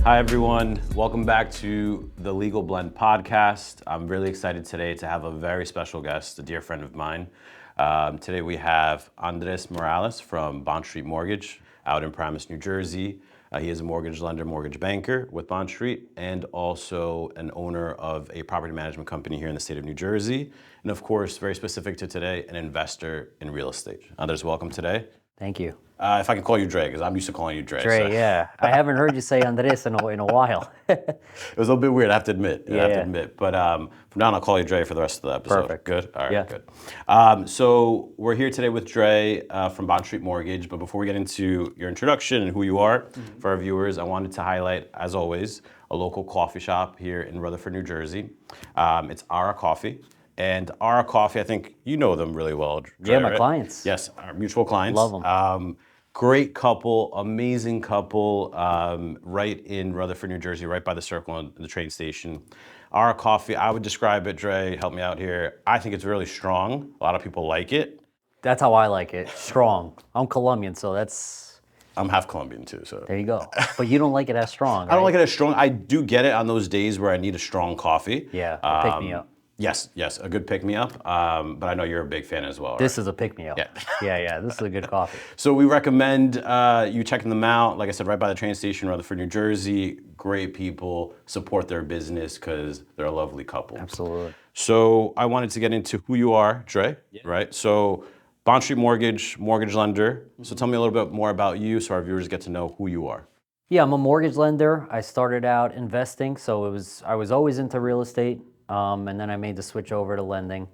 Hi, everyone. Welcome back to the Legal Blend podcast. I'm really excited today to have a very special guest, a dear friend of mine. Today we have Andres Morales from Bond Street Mortgage out in Paramus, New Jersey. He is a mortgage lender, mortgage banker with Bond Street, and also an owner of a property management company here in the state of New Jersey. And of course, very specific to today, an investor in real estate. Andres, welcome today. Thank you. If I can call you Dre, because I'm used to calling you Dre. Dre, so. yeah. I haven't heard you say Andres in a while. It was a little bit weird, I have to admit. Yeah. But from now on, I'll call you Dre for the rest of the episode. Perfect. Good? All right, Yeah. good. So we're here today with Dre from Bond Street Mortgage. But before we get into your introduction and who you are, for our viewers, I wanted to highlight, as always, a local coffee shop here in Rutherford, New Jersey. It's Ara Coffee. And Ara Coffee, I think you know them really well, Dre, Yeah, my right? clients. Yes, our mutual clients. Love them. Great couple, amazing couple, right in Rutherford, New Jersey, right by the Circle and the train station. Our coffee, I would describe it, Dre, help me out here. I think it's really strong. A lot of people like it. That's how I like it. Strong. I'm Colombian, so that's... I'm half Colombian too, so. There you go. But you don't like it as strong, right? I don't like it as strong. I do get it on those days where I need a strong coffee. Yeah, pick me up. Yes, a good pick-me-up. But I know you're a big fan as well, This is a pick-me-up. Yeah. Yeah, this is a good coffee. So we recommend you checking them out. Like I said, right by the train station, Rutherford, New Jersey. Great people, support their business because they're a lovely couple. Absolutely. So I wanted to get into who you are, Dre, right? So Bond Street Mortgage, mortgage lender. So tell me a little bit more about you so our viewers get to know who you are. Yeah, I'm a mortgage lender. I started out investing, so I was always into real estate, and then I made the switch over to lending.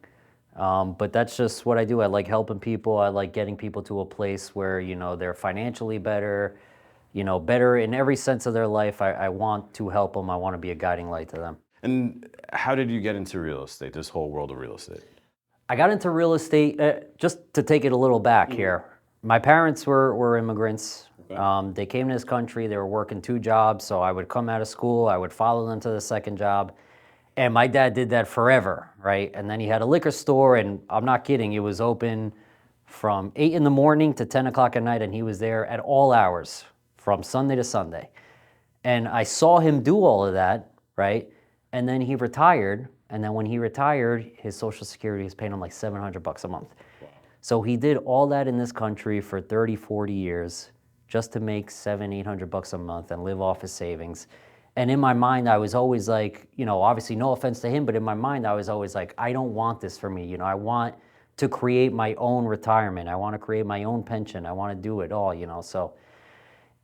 But that's just what I do. I like helping people. I like getting people to a place where, they're financially better, better in every sense of their life. I want to help them. I want to be a guiding light to them. And how did you get into real estate, this whole world of real estate? I got into real estate, just to take it a little back here. My parents were immigrants. Okay. They came to this country. They were working 2 jobs. So I would come out of school. I would follow them to the second job. And my dad did that forever, right? And then he had a liquor store, and I'm not kidding, it was open from 8 in the morning to 10 o'clock at night, and he was there at all hours from Sunday to Sunday. And I saw him do all of that, right? And then he retired, and then when he retired, his Social Security was paying him like $700 a month. Wow. So he did all that in this country for 30, 40 years just to make $700-800 a month and live off his savings. And in my mind, I was always like, obviously no offense to him, but in my mind, I was always like, I don't want this for me. I want to create my own retirement. I want to create my own pension. I want to do it all, So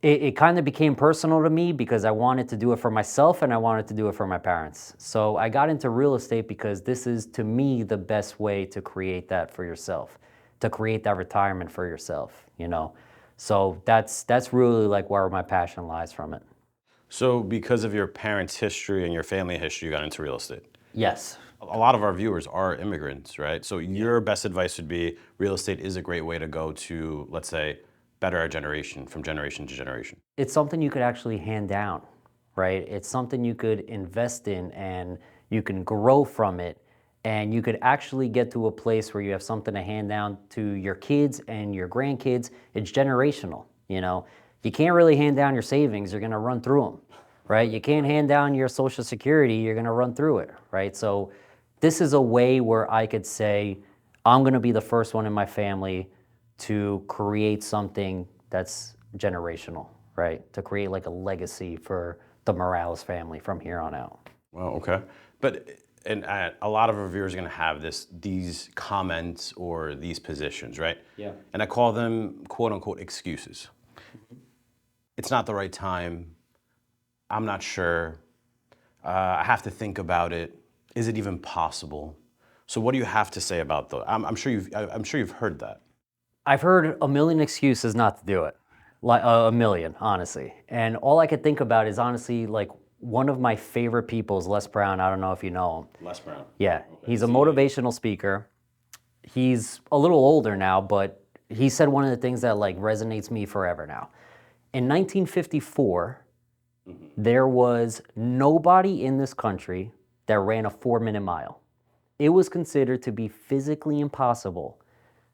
it kind of became personal to me because I wanted to do it for myself and I wanted to do it for my parents. So I got into real estate because this is, to me, the best way to create that for yourself, to create that retirement for yourself, So that's really like where my passion lies from it. So because of your parents' history and your family history, you got into real estate? Yes. A lot of our viewers are immigrants, right? So your best advice would be real estate is a great way to go to, let's say, better our generation from generation to generation. It's something you could actually hand down, right? It's something you could invest in and you can grow from it. And you could actually get to a place where you have something to hand down to your kids and your grandkids. It's generational, You can't really hand down your savings, you're gonna run through them, right? You can't hand down your Social Security, you're gonna run through it, right? So this is a way where I could say, I'm gonna be the first one in my family to create something that's generational, right? To create like a legacy for the Morales family from here on out. Well, okay. And a lot of our viewers are gonna have these comments or these positions, right? Yeah. And I call them quote unquote excuses. It's not the right time. I'm not sure. I have to think about it. Is it even possible? So what do you have to say about those? I'm sure you've heard that. I've heard a million excuses not to do it, like a million, honestly. And all I could think about is honestly, like one of my favorite people is Les Brown. I don't know if you know him. Les Brown. Yeah, he's a motivational speaker. He's a little older now, but he said one of the things that like resonates me forever now. In 1954, there was nobody in this country that ran a 4-minute mile. It was considered to be physically impossible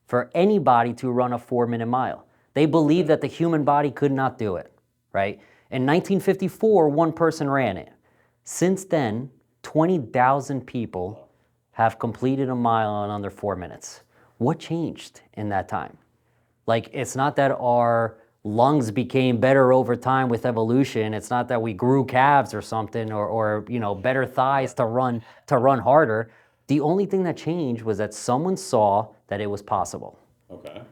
for anybody to run a 4-minute mile. They believed that the human body could not do it, right? In 1954, one person ran it. Since then, 20,000 people have completed a mile in under 4 minutes. What changed in that time? Like, it's not that our lungs became better over time with evolution. It's not that we grew calves or something, or better thighs to run harder. The only thing that changed was that someone saw that it was possible. Okay.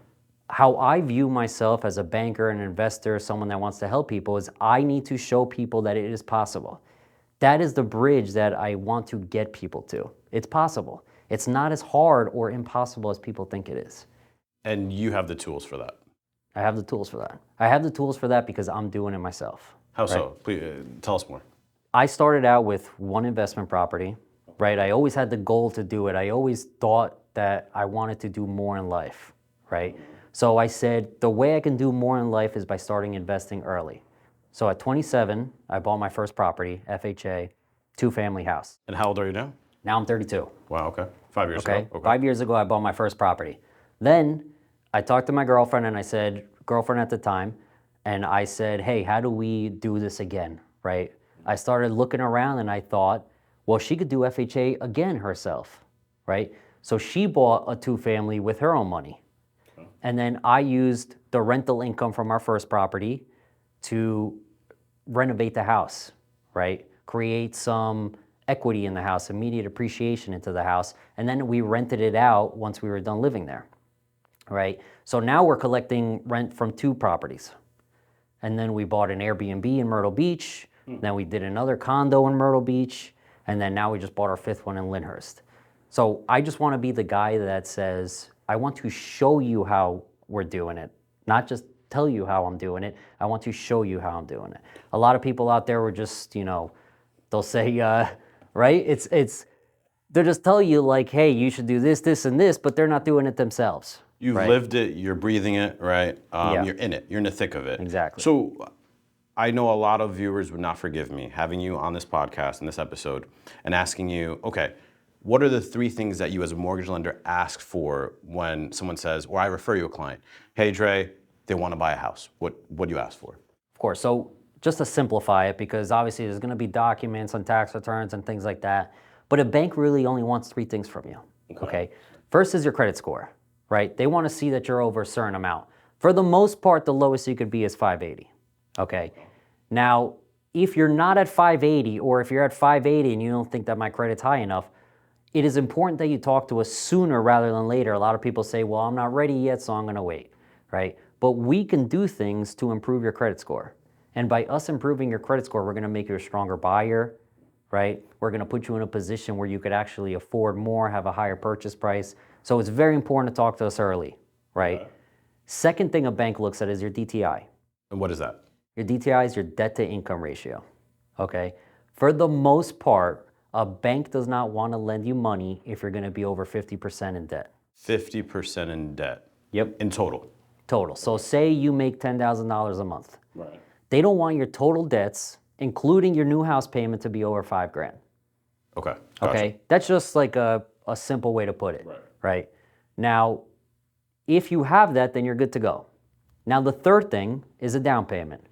How I view myself as a banker, an investor, someone that wants to help people is I need to show people that it is possible. That is the bridge that I want to get people to. It's possible. It's not as hard or impossible as people think it is. And you have the tools for that. I have the tools for that. I have the tools for that because I'm doing it myself. How so? Please tell us more. I started out with one investment property, right? I always had the goal to do it. I always thought that I wanted to do more in life, right? So I said, the way I can do more in life is by starting investing early. So at 27, I bought my first property, FHA, 2-family house. And how old are you now? Now I'm 32. Wow, okay. 5 years Okay? ago. Okay. 5 years ago, I bought my first property. Then I talked to my girlfriend and I said, girlfriend at the time, and I said, hey, how do we do this again, right? I started looking around and I thought, well, she could do FHA again herself, right? So she bought a 2-family with her own money. Okay. And then I used the rental income from our first property to renovate the house, right? Create some equity in the house, immediate appreciation into the house, and then we rented it out once we were done living there, right? So now we're collecting rent from 2 properties. And then we bought an Airbnb in Myrtle Beach, then we did another condo in Myrtle Beach, and then now we just bought our 5th one in Lyndhurst. So I just want to be the guy that says, I want to show you how we're doing it, not just tell you how I'm doing it. I want to show you how I'm doing it. A lot of people out there were just, they'll say, right? They'll just tell you like, hey, you should do this, this, and this, but they're not doing it themselves. You've right? lived it, you're breathing it, right? Yeah. You're in it, you're in the thick of it. Exactly. So I know a lot of viewers would not forgive me having you on this podcast, in this episode, and asking you, okay, what are the 3 things that you as a mortgage lender ask for when someone says, or I refer you a client, hey, Dre, they want to buy a house. What do you ask for? Of course. So just to simplify it, because obviously there's going to be documents on tax returns and things like that, but a bank really only wants 3 things from you, okay? First is your credit score, right? They want to see that you're over a certain amount. For the most part, the lowest you could be is 580, okay? Now, if you're not at 580, or if you're at 580 and you don't think that my credit's high enough, it is important that you talk to us sooner rather than later. A lot of people say, well, I'm not ready yet, so I'm going to wait, right? But we can do things to improve your credit score. And by us improving your credit score, we're going to make you a stronger buyer, right? We're going to put you in a position where you could actually afford more, have a higher purchase price. So it's very important to talk to us early, right? Second thing a bank looks at is your DTI. And what is that? Your DTI is your debt to income ratio, okay? For the most part, a bank does not want to lend you money if you're going to be over 50% in debt. 50% in debt. Yep. In total. Total. So say you make $10,000 a month. Right. They don't want your total debts, including your new house payment, to be over $5,000. Okay. Gotcha. Okay. That's just like a simple way to put it. Right. Now, if you have that, then you're good to go. Now, the third thing is a down payment.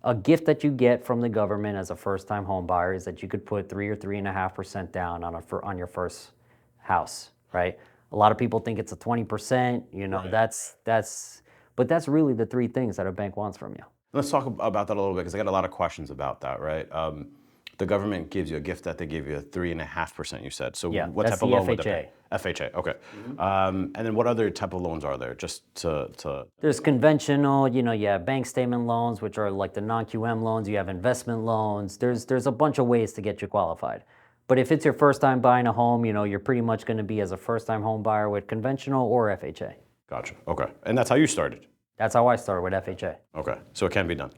A gift that you get from the government as a first-time home buyer is that you could put 3 or 3.5% down on your first house, right? A lot of people think it's a 20%. But that's really the 3 things that a bank wants from you. Let's talk about that a little bit, because I got a lot of questions about that, right? The government gives you a gift that they give you a 3.5%, you said. So Yeah, what that's type of the loan would FHA. that be? FHA, okay. And then what other type of loans are there? Just to There's conventional, you have bank statement loans, which are like the non-QM loans. You have investment loans. There's a bunch of ways to get you qualified. But if it's your first time buying a home, you're pretty much going to be as a first-time home buyer with conventional or FHA. Gotcha. Okay. And that's how you started? That's how I started, with FHA. Okay. So it can be done?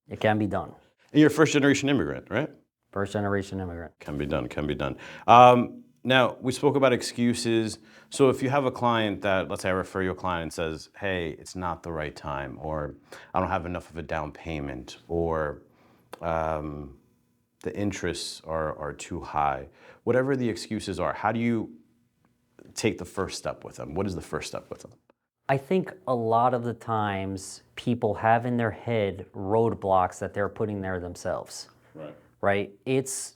It can be done. And you're a first-generation immigrant, right? First-generation immigrant. Can be done, can be done. Now, we spoke about excuses. So if you have a client that, let's say I refer you a client and says, hey, it's not the right time, or I don't have enough of a down payment, or the interests are too high, whatever the excuses are, how do you take the first step with them? What is the first step with them? I think a lot of the times people have in their head roadblocks that they're putting there themselves, Right. right? It's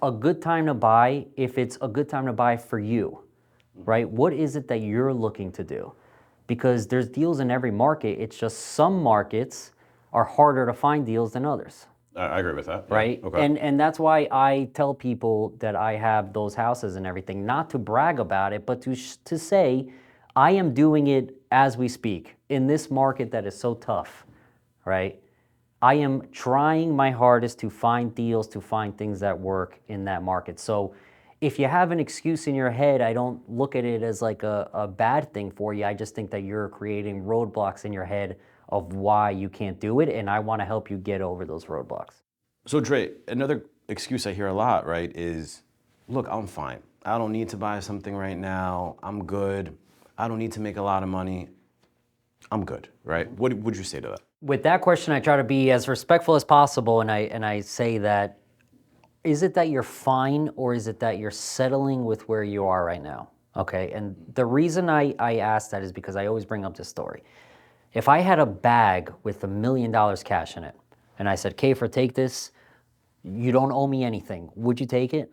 a good time to buy if it's a good time to buy for you, right? What is it that you're looking to do? Because there's deals in every market. It's just some markets are harder to find deals than others, I agree with that. Yeah. right? Okay. And that's why I tell people that I have those houses and everything, not to brag about it, but to say I am doing it as we speak in this market that is so tough, right? I am trying my hardest to find deals, to find things that work in that market. So if you have an excuse in your head, I don't look at it as like a bad thing for you. I just think that you're creating roadblocks in your head of why you can't do it, and I want to help you get over those roadblocks. So Dre, another excuse I hear a lot, right, is, look, I'm fine. I don't need to buy something right now. I'm good. I don't need to make a lot of money. I'm good, right? What would you say to that? With that question, I try to be as respectful as possible, and I say that, is it that you're fine, or is it that you're settling with where you are right now? Okay, and the reason I ask that is because I always bring up this story. If I had a bag with $1 million cash in it, and I said, Kaefer, take this, you don't owe me anything, would you take it?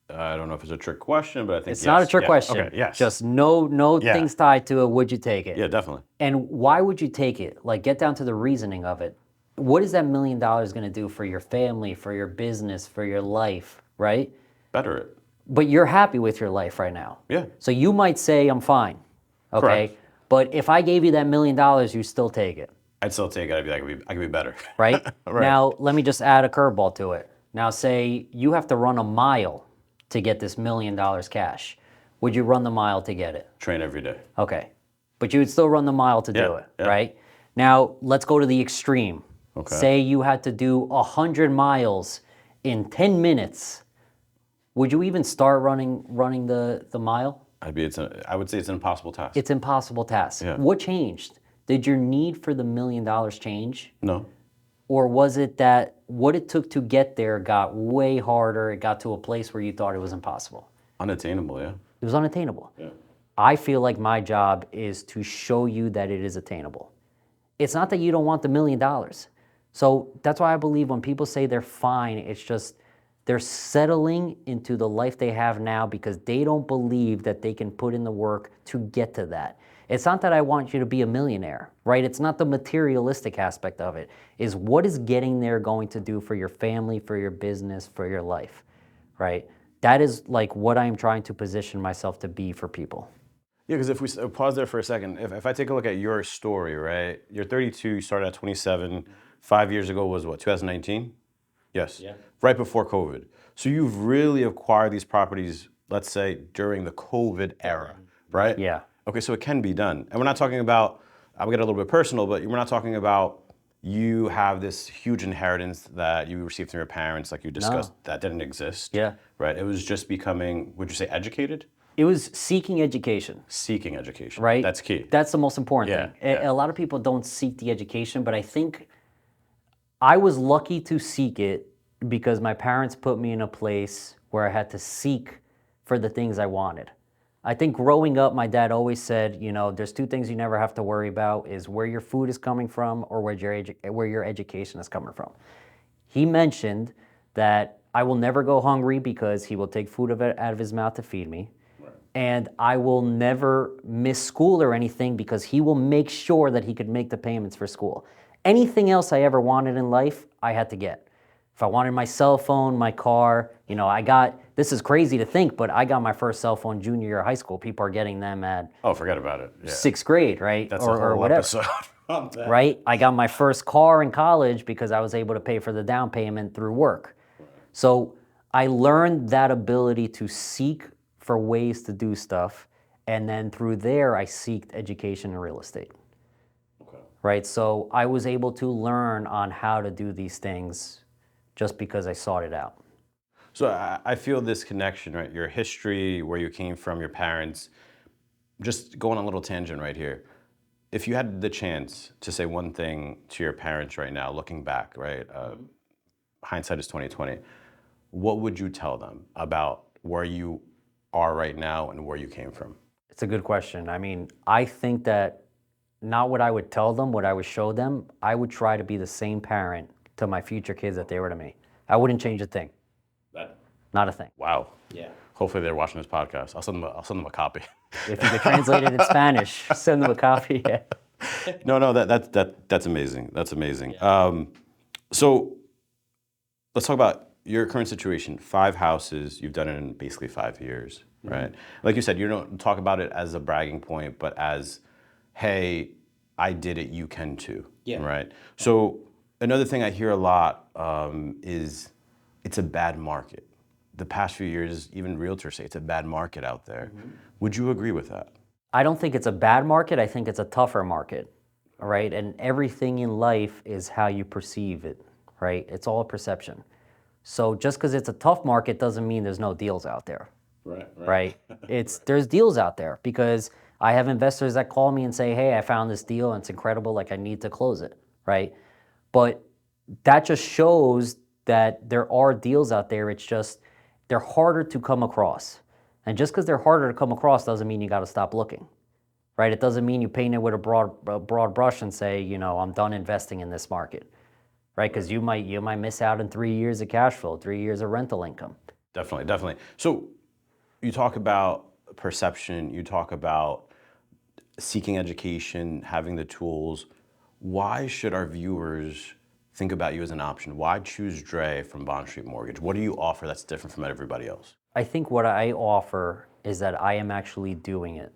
I don't know if it's a trick question, but I think It's yes. not a trick Yeah. question. Okay, yes. Just no Yeah. things tied to it, would you take it? Yeah, definitely. And why would you take it? Like, get down to the reasoning of it. What is that $1 million going to do for your family, for your business, for your life, right? Better it. But you're happy with your life right now. Yeah. So you might say, I'm fine, okay? Correct. But if I gave you that $1 million, you still take it, I'd still take it. I'd be like, I could be better. right? Right. Now, let me just add a curveball to it. Now, say you have to run a mile to get this $1 million cash. Would you run the mile to get it? Train every day. Okay. But you would still run the mile to do Yeah, it, yeah. right? Now, let's go to the extreme. Okay. Say you had to do 100 miles in 10 minutes. Would you even start running the mile? I would say it's an impossible task. It's an impossible task. Yeah. What changed? Did your need for the $1 million change? No. Or was it that what it took to get there got way harder, it got to a place where you thought it was impossible? Unattainable, yeah. It was unattainable. Yeah. I feel like my job is to show you that it is attainable. It's not that you don't want the $1 million. So that's why I believe when people say they're fine, it's just they're settling into the life they have now because they don't believe that they can put in the work to get to that. It's not that I want you to be a millionaire, right? It's not the materialistic aspect of it. Is what is getting there going to do for your family, for your business, for your life, right? That is like what I'm trying to position myself to be for people. Yeah, because if we pause there for a second, if I take a look at your story, right? You're 32, you started at 27. 5 years ago was what, 2019? Yes. Yeah. Right before COVID. So you've really acquired these properties, let's say, during the COVID era, right? Yeah. Okay, so it can be done. And we're not talking about, I'll get a little bit personal, but we're not talking about you have this huge inheritance that you received from your parents, like you discussed, that didn't exist. Yeah. Right? It was just becoming, would you say educated? It was seeking education. Seeking education. Right? That's key. That's the most important Yeah, thing. yeah. A lot of people don't seek the education, but I think I was lucky to seek it because my parents put me in a place where I had to seek for the things I wanted. I think growing up, my dad always said, you know, there's two things you never have to worry about is where your food is coming from or where your education is coming from. He mentioned that I will never go hungry because he will take food out of his mouth to feed me. And I will never miss school or anything because he will make sure that he could make the payments for school. Anything else I ever wanted in life, I had to get. If I wanted my cell phone, my car, you know, this is crazy to think, but I got my first cell phone junior year of high school. People are getting them at Oh, forget about it. Yeah. 6th grade, right? That's or a whole whatever. episode on that. Right? I got my first car in college because I was able to pay for the down payment through work. So I learned that ability to seek for ways to do stuff, and then through there I seeked education in real estate. Okay. Right? So I was able to learn on how to do these things just because I sought it out. So I feel this connection, right? Your history, where you came from, your parents. Just going on a little tangent right here. If you had the chance to say one thing to your parents right now, looking back, right? Hindsight is 2020. What would you tell them about where you are right now and where you came from? It's a good question. I mean, I think that not what I would tell them, what I would show them, I would try to be the same parent to my future kids that they were to me. I wouldn't change a thing. That, Not a thing. wow. Yeah. Hopefully they're watching this podcast. I'll send them a copy. If you could translate it in Spanish, send them a copy. Yeah. No, that's amazing. That's amazing. So let's talk about your current situation. 5 houses, you've done it in basically 5 years, right? Like you said, you don't talk about it as a bragging point, but as, hey, I did it, you can too, right? So another thing I hear a lot is it's a bad market. The past few years, even realtors say it's a bad market out there. Would you agree with that? I don't think it's a bad market. I think it's a tougher market, all right? And everything in life is how you perceive it, right? It's all a perception. So just because it's a tough market doesn't mean there's no deals out there, right? There's deals out there because I have investors that call me and say, hey, I found this deal and it's incredible, like I need to close it, right? But that just shows that there are deals out there. It's just they're harder to come across. And just because they're harder to come across doesn't mean you got to stop looking, right? It doesn't mean you paint it with a broad brush and say, you know, I'm done investing in this market, right? Because you might miss out in 3 years of cash flow, 3 years of rental income. Definitely, definitely. So you talk about perception, you talk about seeking education, having the tools. Why should our viewers think about you as an option? Why choose Dre from Bond Street Mortgage? What do you offer that's different from everybody else? I think what I offer is that I am actually doing it.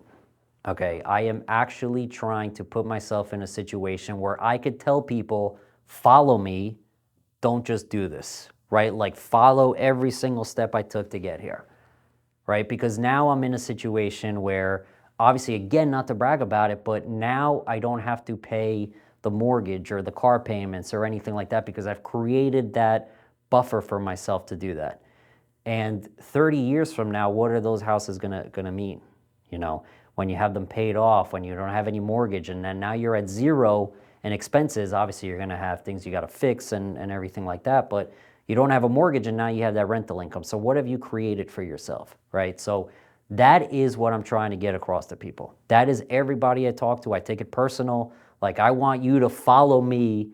Okay, I am actually trying to put myself in a situation where I could tell people, follow me, don't just do this, right? Like follow every single step I took to get here, right? Because now I'm in a situation where, obviously, again, not to brag about it, but now I don't have to pay the mortgage or the car payments or anything like that because I've created that buffer for myself to do that. And 30 years from now, what are those houses gonna mean? You know, when you have them paid off, when you don't have any mortgage, and then now you're at zero in expenses. Obviously, you're gonna have things you gotta fix and everything like that, but you don't have a mortgage and now you have that rental income. So what have you created for yourself, right? So that is what I'm trying to get across to people. That is everybody I talk to. I take it personal. Like I want you to follow me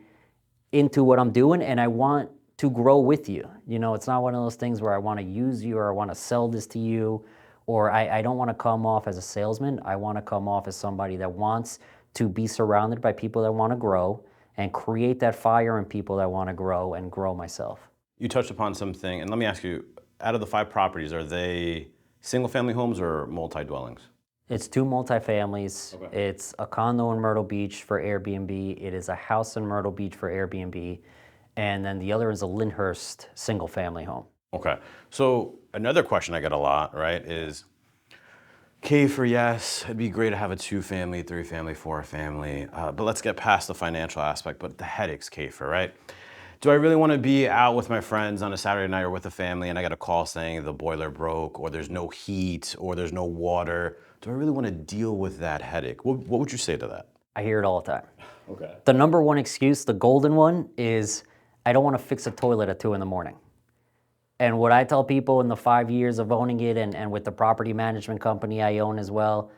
into what I'm doing and I want to grow with you. You know, it's not one of those things where I want to use you or I want to sell this to you or I don't want to come off as a salesman. I want to come off as somebody that wants to be surrounded by people that want to grow and create that fire in people that want to grow and grow myself. You touched upon something, and let me ask you, out of the 5 properties, are they single-family homes or multi-dwellings? It's 2 multifamilies. Okay. It's a condo in Myrtle Beach for Airbnb. It is a house in Myrtle Beach for Airbnb. And then the other is a Lyndhurst single-family home. Okay. So another question I get a lot, right, is Kaefer, yes, it'd be great to have a 2-family, 3-family, 4-family, but let's get past the financial aspect, but the headaches, Kaefer, right? Do I really want to be out with my friends on a Saturday night or with a family and I got a call saying the boiler broke or there's no heat or there's no water? Do I really want to deal with that headache? What would you say to that? I hear it all the time. Okay. The number one excuse, the golden one, is I don't want to fix a toilet at 2 in the morning. And what I tell people in the 5 years of owning it and with the property management company I own as well,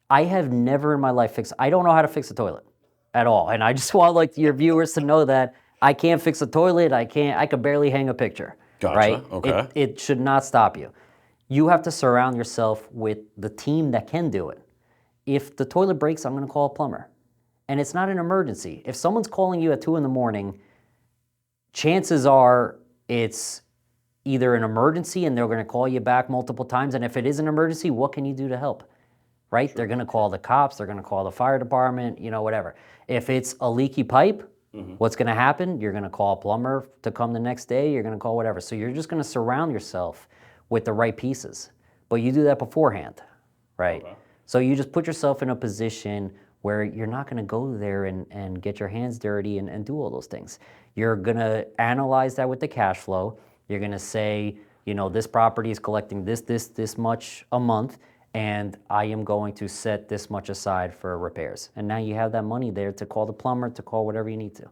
I have never in my life I don't know how to fix a toilet at all. And I just want like your viewers to know that I can't fix a toilet. I could barely hang a picture. Gotcha, Right? okay. It should not stop you. You have to surround yourself with the team that can do it. If the toilet breaks, I'm gonna call a plumber. And it's not an emergency. If someone's calling you at 2 in the morning, chances are it's either an emergency and they're going to call you back multiple times. And if it is an emergency, what can you do to help? Right? They're going to call the cops, they're going to call the fire department, you know, whatever. If it's a leaky pipe, what's going to happen? You're going to call a plumber to come the next day, you're going to call whatever. So you're just going to surround yourself with the right pieces. But you do that beforehand, right? Okay. So you just put yourself in a position where you're not going to go there and get your hands dirty and do all those things. You're going to analyze that with the cash flow. You're going to say, you know, this property is collecting this much a month, and I am going to set this much aside for repairs. And now you have that money there to call the plumber, to call whatever you need to.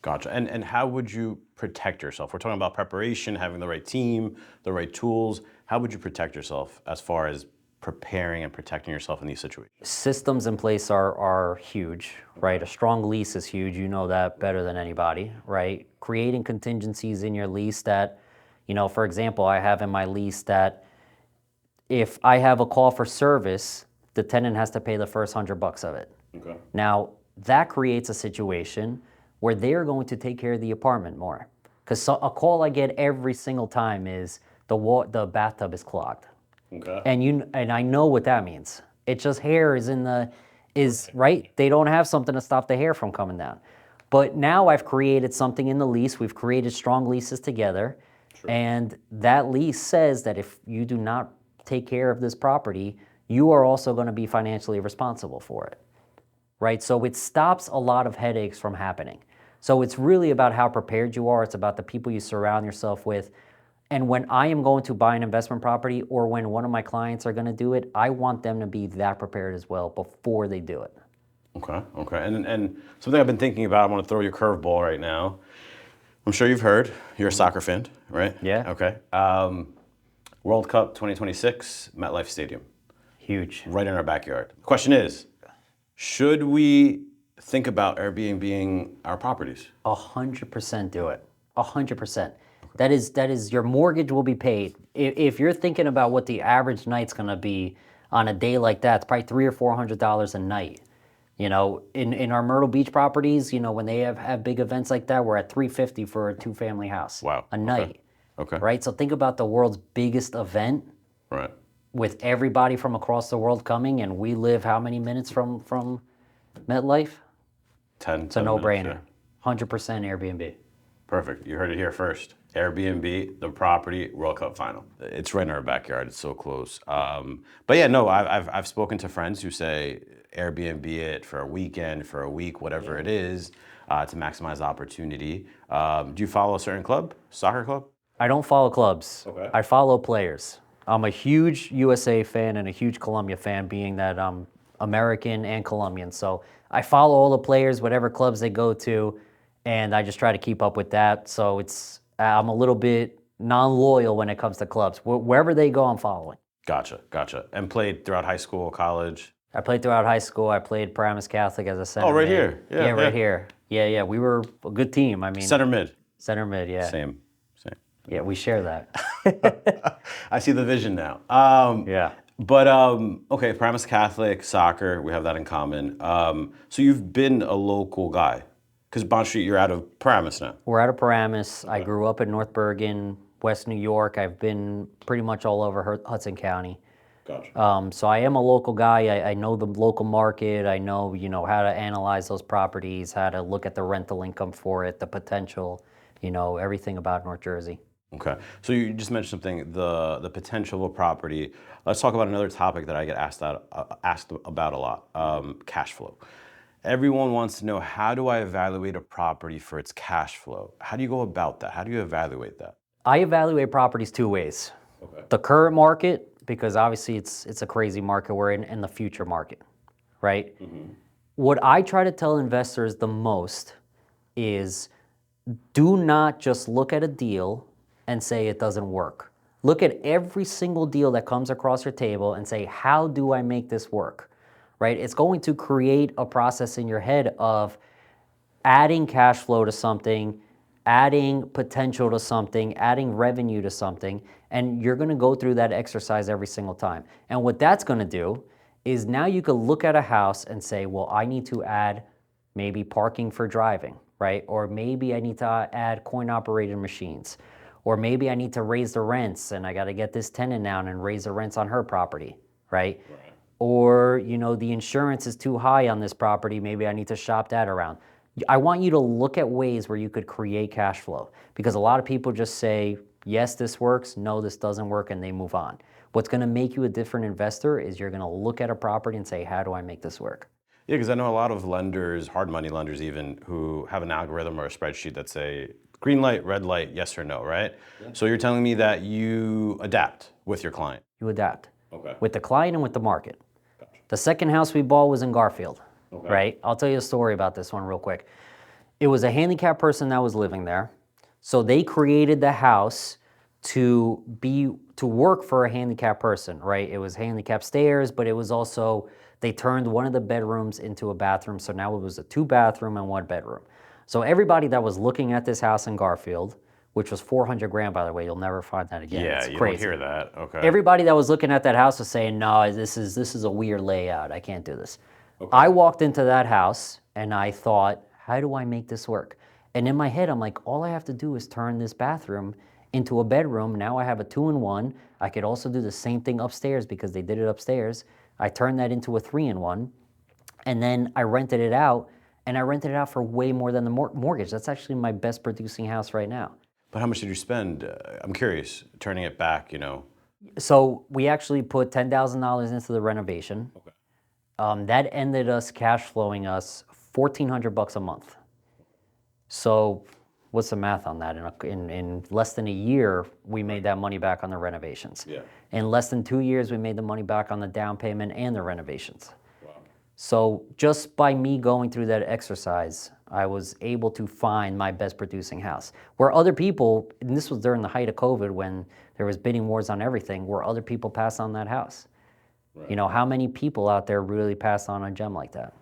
Gotcha. And how would you protect yourself? We're talking about preparation, having the right team, the right tools. How would you protect yourself as far as preparing and protecting yourself in these situations? Systems in place are huge, right? A strong lease is huge. You know that better than anybody, right? Creating contingencies in your lease that, for example, I have in my lease that if I have a call for service, the tenant has to pay the first $100 of it. Okay. Now, that creates a situation where they're going to take care of the apartment more. Because a call I get every single time is the bathtub is clogged. Okay. And I know what that means. It's just hair is right. They don't have something to stop the hair from coming down. But now I've created something in the lease. We've created strong leases together, and that lease says that if you do not take care of this property, you are also going to be financially responsible for it, right? So it stops a lot of headaches from happening. So it's really about how prepared you are. It's about the people you surround yourself with. And when I am going to buy an investment property or when one of my clients are going to do it, I want them to be that prepared as well before they do it. Okay. And something I've been thinking about, I want to throw you a curveball right now. I'm sure you've heard, you're a soccer fan, right? Yeah. Okay. World Cup 2026, MetLife Stadium. Huge. Right in our backyard. The question is, should we think about Airbnb-ing our properties? 100% do it. 100%. That is your mortgage will be paid. If you're thinking about what the average night's gonna be on a day like that, it's probably $300 or $400 a night. In our Myrtle Beach properties, when they have big events like that, we're at $350 for a 2-family house. Wow. A night. Okay. Right? So think about the world's biggest event. Right. With everybody from across the world coming, and we live how many minutes from MetLife? 10. It's a no-brainer. 100% Airbnb. Perfect. You heard it here first. Airbnb, the property, World Cup final. It's right in our backyard. It's so close. But yeah, no, I've spoken to friends who say Airbnb it for a weekend, for a week, whatever it is, to maximize opportunity. Do you follow a certain club, soccer club? I don't follow clubs. Okay. I follow players. I'm a huge USA fan and a huge Colombia fan, being that I'm American and Colombian. So I follow all the players, whatever clubs they go to, and I just try to keep up with that. So I'm a little bit non-loyal when it comes to clubs. Wherever they go, I'm following. Gotcha. And played throughout high school, college? I played throughout high school. I played Paramus Catholic as a center. Oh, right mid. here. Yeah, right here. Yeah. We were a good team. I mean, Center mid. Center mid, yeah. Same. Yeah, we share that. I see the vision now. Yeah. But okay, Paramus Catholic, soccer, we have that in common. So you've been a local guy, because Bond Street, you're out of Paramus now. We're out of Paramus. I grew up in North Bergen, West New York. I've been pretty much all over Hudson County. Gotcha. So I am a local guy. I know the local market. I know, how to analyze those properties, how to look at the rental income for it, the potential, everything about North Jersey. Okay, so you just mentioned something, the potential of a property. Let's talk about another topic that I get asked about a lot, cash flow. Everyone wants to know, how do I evaluate a property for its cash flow? How do you go about that? How do you evaluate that? I evaluate properties 2 ways. Okay. The current market, because obviously it's a crazy market we're in, and the future market, right? Mm-hmm. What I try to tell investors the most is, do not just look at a deal and say it doesn't work. Look at every single deal that comes across your table and say, how do I make this work, right? It's going to create a process in your head of adding cash flow to something, adding potential to something, adding revenue to something, and you're gonna go through that exercise every single time. And what that's gonna do is, now you could look at a house and say, well, I need to add maybe parking for driving, right? Or maybe I need to add coin-operated machines. Or maybe I need to raise the rents and I got to get this tenant down and raise the rents on her property, right? Or, the insurance is too high on this property. Maybe I need to shop that around. I want you to look at ways where you could create cash flow, because a lot of people just say, yes, this works, no, this doesn't work, and they move on. What's going to make you a different investor is you're going to look at a property and say, how do I make this work? Yeah, because I know a lot of lenders, hard money lenders even, who have an algorithm or a spreadsheet that say, green light, red light, yes or no, right? Yeah. So you're telling me that you adapt with your client? You adapt. Okay. With the client and with the market. Gotcha. The second house we bought was in Garfield, okay. Right? I'll tell you a story about this one real quick. It was a handicapped person that was living there. So they created the house to work for a handicapped person, right? It was handicapped stairs, but it was also they turned one of the bedrooms into a bathroom, so now it was a 2-bathroom and 1-bedroom. So everybody that was looking at this house in Garfield, which was 400 grand, by the way, you'll never find that again. Yeah, It's you crazy. don't hear that. Okay. Everybody that was looking at that house was saying, "No, this is a weird layout. I can't do this." I walked into that house and I thought, "How do I make this work?" And in my head, I'm like, "All I have to do is turn this bathroom into a bedroom. Now I have a 2-in-1. I could also do the same thing upstairs because they did it upstairs. I turned that into a 3-in-1, and then I rented it out, and I rented it out for way more than the mortgage. That's actually my best producing house right now." But how much did you spend? I'm curious, turning it back, So we actually put $10,000 into the renovation. Okay. That ended us cash flowing us $1,400 a month. So what's the math on that? In less than a year, we made that money back on the renovations. Yeah. In less than 2 years, we made the money back on the down payment and the renovations. Wow. So just by me going through that exercise, I was able to find my best producing house. Where other people, and this was during the height of COVID when there was bidding wars on everything, where other people passed on that house. Right. You know, how many people out there really pass on a gem like that?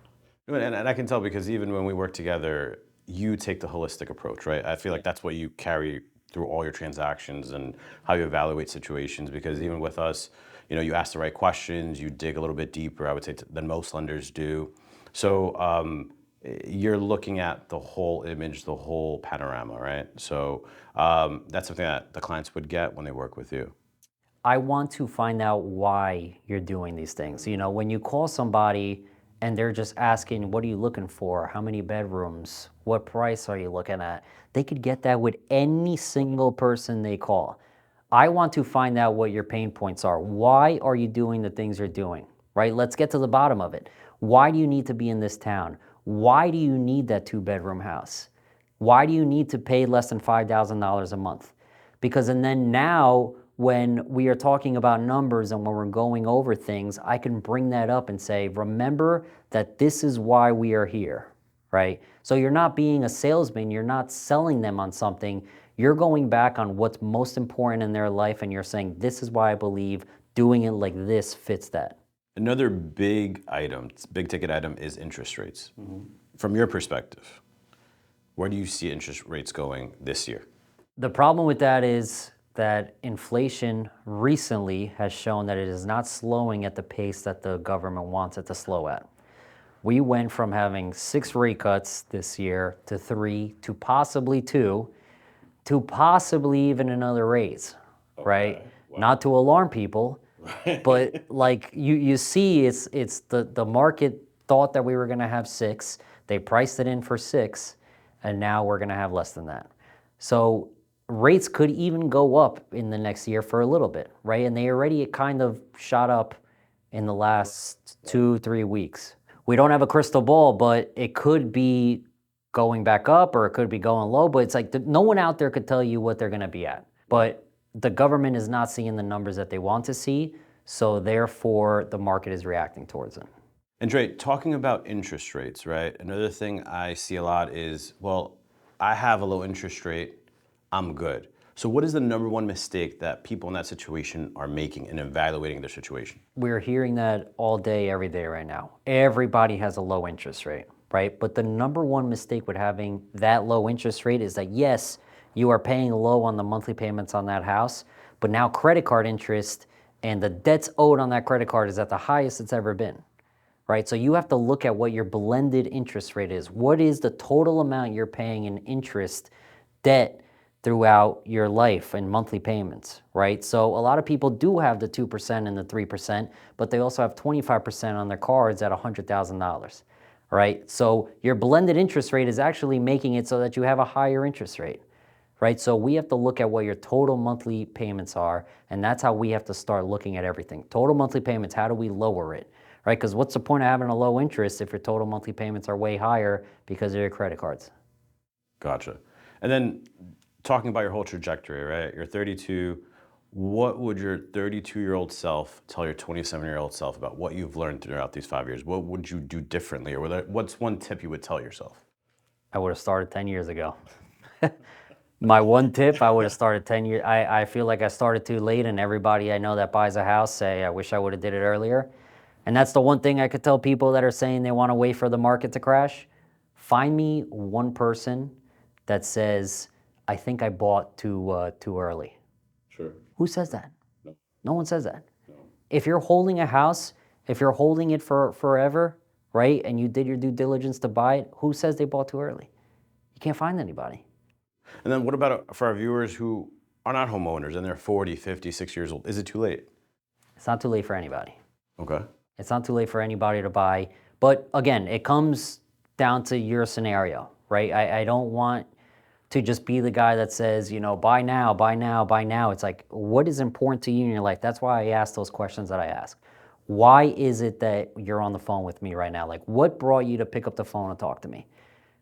And I can tell because even when we work together, you take the holistic approach, right? I feel like that's what you carry through all your transactions and how you evaluate situations. Because even with us, you ask the right questions, you dig a little bit deeper, I would say, than most lenders do. So you're looking at the whole image, the whole panorama, right? So that's something that the clients would get when they work with you. I want to find out why you're doing these things. You know, when you call somebody and they're just asking, "What are you looking for? How many bedrooms? What price are you looking at?" They could get that with any single person they call. I want to find out what your pain points are. Why are you doing the things you're doing, right? Let's get to the bottom of it. Why do you need to be in this town? Why do you need that 2-bedroom house? Why do you need to pay less than $5,000 a month? Because, and then now, when we are talking about numbers and when we're going over things, I can bring that up and say, remember that this is why we are here, right? So you're not being a salesman, you're not selling them on something, you're going back on what's most important in their life and you're saying, this is why I believe doing it like this fits that. Another big ticket item is interest rates. From your perspective, where do you see interest rates going this year? The problem with that is that inflation recently has shown that it is not slowing at the pace that the government wants it to slow at. We went from having 6 rate cuts this year to 3 to possibly 2 to possibly even another raise, right? Wow. Not to alarm people, but like you see, it's the market thought that we were going to have 6. They priced it in for 6, and now we're going to have less than that. So rates could even go up in the next year for a little bit, right? And they already kind of shot up in the last 2-3 weeks. We don't have a crystal ball, but it could be going back up or it could be going low, but it's like no one out there could tell you what they're going to be at. But the government is not seeing the numbers that they want to see, so therefore the market is reacting towards it. And Dre, talking about interest rates, right? Another thing I see a lot is, well, I have a low interest rate, I'm good. So what is the number one mistake that people in that situation are making in evaluating their situation? We're hearing that all day, every day right now. Everybody has a low interest rate, right? But the number one mistake with having that low interest rate is that, yes, you are paying low on the monthly payments on that house, but now credit card interest and the debts owed on that credit card is at the highest it's ever been, right? So you have to look at what your blended interest rate is. What is the total amount you're paying in interest, debt, throughout your life and monthly payments, right? So a lot of people do have the 2% and the 3%, but they also have 25% on their cards at $100,000, right? So your blended interest rate is actually making it so that you have a higher interest rate, right? So we have to look at what your total monthly payments are, and that's how we have to start looking at everything. Total monthly payments, how do we lower it, right? Because what's the point of having a low interest if your total monthly payments are way higher because of your credit cards? Gotcha. And then talking about your whole trajectory, right? You're 32. What would your 32-year-old self tell your 27-year-old self about what you've learned throughout these 5 years? What would you do differently? Or what's one tip you would tell yourself? I would have started 10 years ago. My one tip, I would have started 10 years. I feel like I started too late, and everybody I know that buys a house say, I wish I would have did it earlier. And that's the one thing I could tell people that are saying they want to wait for the market to crash. Find me one person that says, I think I bought too early. Sure. Who says that? No. No one says that. No. If you're holding a house, if you're holding it for forever, right, and you did your due diligence to buy it, who says they bought too early? You can't find anybody. And then what about for our viewers who are not homeowners and they're 40, 50, 60 years old? Is it too late? It's not too late for anybody. Okay. It's not too late for anybody to buy. But again, it comes down to your scenario, right? I don't want to just be the guy that says, you know, buy now, buy now, buy now. It's like, what is important to you in your life? That's why I ask those questions that I ask. Why is it that you're on the phone with me right now? Like, what brought you to pick up the phone and talk to me,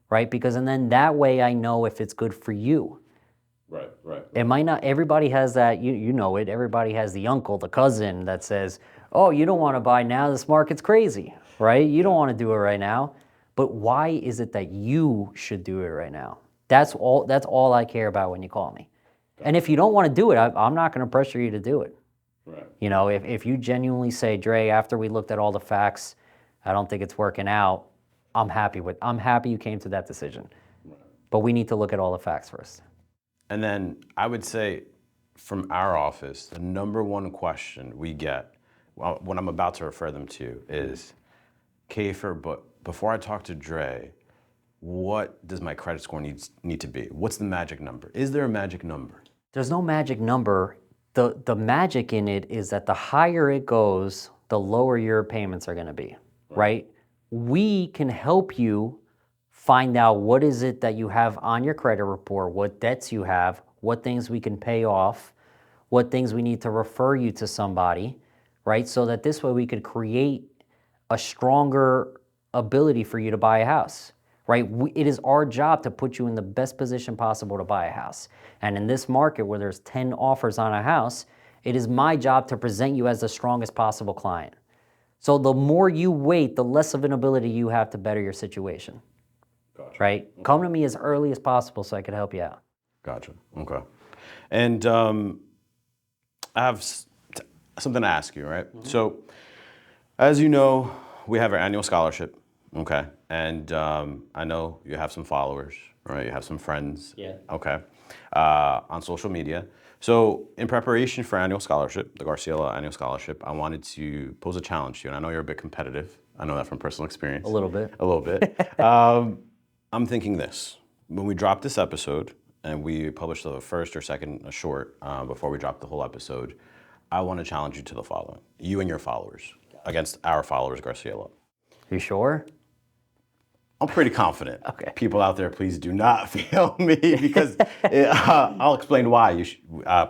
right? Because, and then that way I know if it's good for you. Right. It might not, everybody has that, you know it, everybody has the uncle, the cousin that says, oh, you don't want to buy now, this market's crazy, right? You don't want to do it right now. But why is it that you should do it right now? That's all I care about when you call me. And if you don't want to do it, I'm not going to pressure you to do it. Right. You know, if you genuinely say, Dre, after we looked at all the facts, I don't think it's working out, I'm happy you came to that decision. Right. But we need to look at all the facts first. And then I would say from our office, the number one question we get, well, what I'm about to refer them to is, Kaefer, but before I talk to Dre, what does my credit score need to be? What's the magic number? Is there a magic number? There's no magic number. The magic in it is that the higher it goes, the lower your payments are going to be, right? We can help you find out what is it that you have on your credit report, what debts you have, what things we can pay off, what things we need to refer you to somebody, right? So that this way we could create a stronger ability for you to buy a house, right? It is our job to put you in the best position possible to buy a house. And in this market where there's 10 offers on a house, it is my job to present you as the strongest possible client. So the more you wait, the less of an ability you have to better your situation. Gotcha. Right? Okay. Come to me as early as possible so I can help you out. Gotcha. Okay. And I have something to ask you, right? Mm-hmm. So, as you know, we have our annual scholarship, okay? And I know you have some followers, right? You have some friends, yeah. Okay, on social media. So, in preparation for annual scholarship, the Garciela annual scholarship, I wanted to pose a challenge to you. And I know you're a bit competitive. I know that from personal experience. A little bit. A little bit. I'm thinking this. When we drop this episode, and we publish the first or second short before we drop the whole episode, I want to challenge you to the following. You and your followers against our followers, Garciela. You sure? I'm pretty confident. Okay. People out there, please do not fail me because I'll explain why.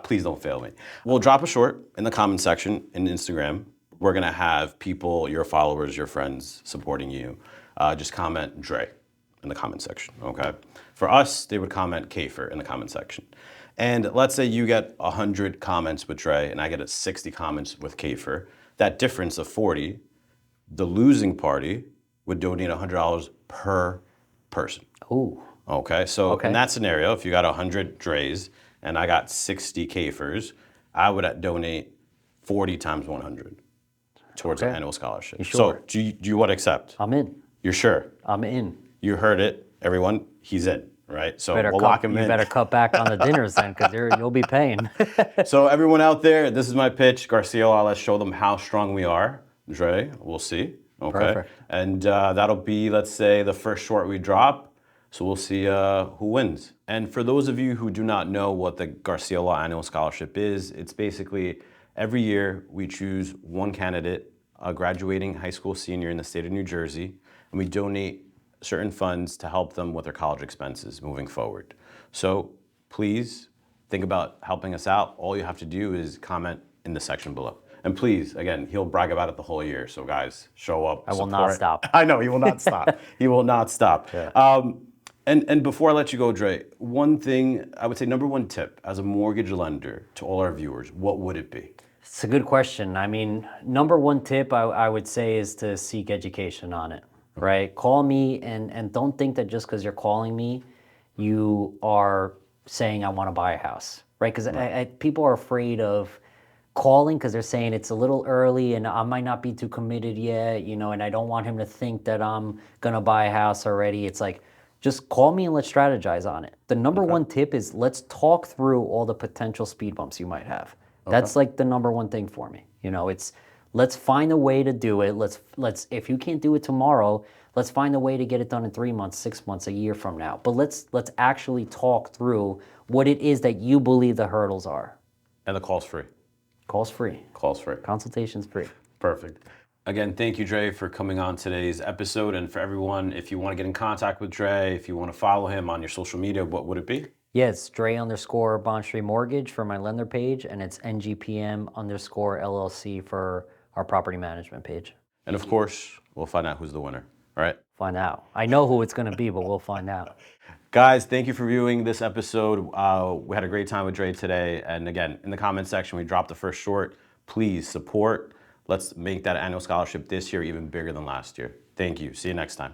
Please don't fail me. We'll drop a short in the comment section in Instagram. We're going to have people, your followers, your friends supporting you. Just comment Dre in the comment section, okay? For us, they would comment Kaefer in the comment section. And let's say you get 100 comments with Dre and I get 60 comments with Kaefer. That difference of 40, the losing party would donate $100 per person. Ooh. Okay, so in that scenario, if you got 100 Dre's and I got 60 Kaefers, I would donate 40 times 100 towards an annual scholarship. You sure? So do you want to accept? I'm in. You're sure? I'm in. You heard it, everyone. He's in, right? So we'll lock him in. You better cut back on the dinners then, because you'll be paying. So everyone out there, this is my pitch. Garciela, let's show them how strong we are. Dre, we'll see. Okay. Perfect. And that'll be, let's say, the first short we drop. So we'll see who wins. And for those of you who do not know what the Garciela Annual Scholarship is, it's basically every year we choose one candidate, a graduating high school senior in the state of New Jersey, and we donate certain funds to help them with their college expenses moving forward. So please think about helping us out. All you have to do is comment in the section below. And please, again, he'll brag about it the whole year. So guys, show up. I will not stop. I know, he will not stop. He will not stop. Yeah. And before I let you go, Dre, one thing, I would say number one tip as a mortgage lender to all our viewers, what would it be? It's a good question. I mean, number one tip I would say is to seek education on it, right? Call me and don't think that just because you're calling me, you are saying I want to buy a house, right? Because people are afraid of calling because they're saying it's a little early and I might not be too committed yet, you know, and I don't want him to think that I'm gonna buy a house already. It's like, just call me and let's strategize on it. The number one tip is let's talk through all the potential speed bumps you might have. That's like the number one thing for me. You know, it's let's find a way to do it. Let's if you can't do it tomorrow, let's find a way to get it done in 3 months, 6 months, a year from now. But let's actually talk through what it is that you believe the hurdles are. And the call's free. Call's free. Call's free. Consultation's free. Perfect. Again, thank you, Dre, for coming on today's episode. And for everyone, if you want to get in contact with Dre, if you want to follow him on your social media, what would it be? Yeah, it's Dre_Bond Street Mortgage for my lender page, and it's NGPM_LLC for our property management page. And of course, we'll find out who's the winner, all right? Find out. I know who it's going to be, but we'll find out. Guys, thank you for viewing this episode. We had a great time with Dre today. And again, in the comment section, we dropped the first short. Please support. Let's make that annual scholarship this year even bigger than last year. Thank you. See you next time.